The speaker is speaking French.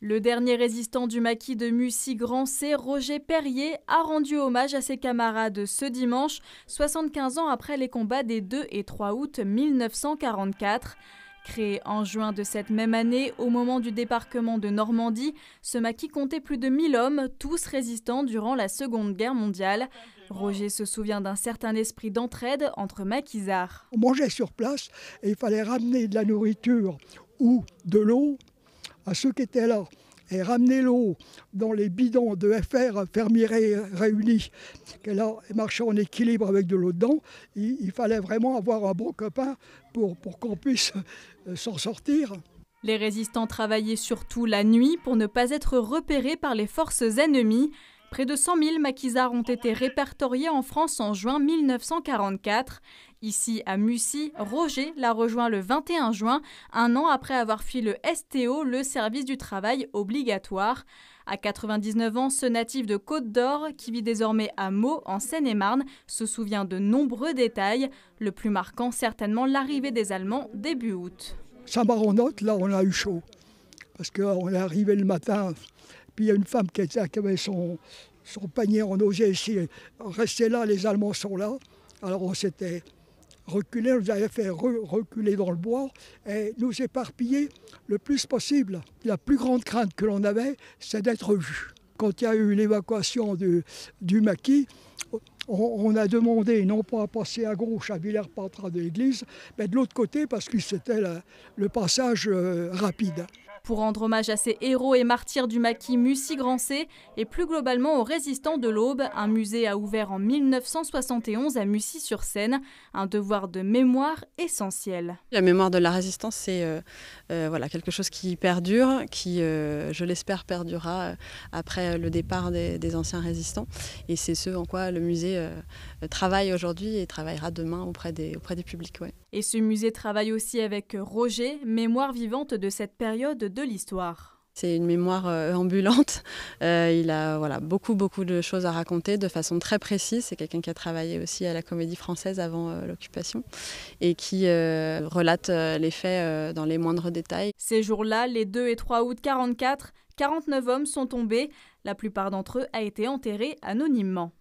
Le dernier résistant du maquis de Mussy-Grancey, Roger Perrier, a rendu hommage à ses camarades ce dimanche, 75 ans après les combats des 2 et 3 août 1944. Créé en juin de cette même année, au moment du débarquement de Normandie, ce maquis comptait plus de 1000 hommes, tous résistants durant la Seconde Guerre mondiale. Roger se souvient d'un certain esprit d'entraide entre maquisards. On mangeait sur place et il fallait ramener de la nourriture ou de l'eau à ceux qui étaient là. Et ramener l'eau dans les bidons de FR, Fermiers Réunis, qui là marchaient en équilibre avec de l'eau dedans. Il fallait vraiment avoir un bon copain pour qu'on puisse s'en sortir. Les résistants travaillaient surtout la nuit pour ne pas être repérés par les forces ennemies. Près de 100 000 maquisards ont été répertoriés en France en juin 1944. Ici, à Mussy, Roger l'a rejoint le 21 juin, un an après avoir fui le STO, le service du travail obligatoire. À 99 ans, ce natif de Côte-d'Or, qui vit désormais à Meaux, en Seine-et-Marne, se souvient de nombreux détails. Le plus marquant, certainement, l'arrivée des Allemands début août. Saint-Baron-Note, là, on a eu chaud. Parce qu'on est arrivé le matin. Puis il y a une femme qui avait son panier en osier ici. Restez là, les Allemands sont là. Alors on s'était reculé, on nous avait fait reculer dans le bois et nous éparpiller le plus possible. La plus grande crainte que l'on avait, c'est d'être vu. Quand il y a eu l'évacuation du maquis, on a demandé non pas à passer à gauche à Villers-Patras de l'église, mais de l'autre côté parce que c'était le passage rapide. Pour rendre hommage à ces héros et martyrs du maquis Mussy-Grancey et plus globalement aux résistants de l'Aube, un musée a ouvert en 1971 à Mussy-sur-Seine, un devoir de mémoire essentiel. La mémoire de la résistance, c'est voilà, quelque chose qui perdure, qui, je l'espère, perdurera après le départ des anciens résistants. Et c'est ce en quoi le musée travaille aujourd'hui et travaillera demain auprès des publics. Ouais. Et ce musée travaille aussi avec Roger, mémoire vivante de cette période de l'histoire. C'est une mémoire ambulante. Il a beaucoup de choses à raconter de façon très précise. C'est quelqu'un qui a travaillé aussi à la Comédie Française avant l'occupation et qui relate les faits dans les moindres détails. Ces jours-là, les 2 et 3 août 1944, 49 hommes sont tombés. La plupart d'entre eux a été enterrés anonymement.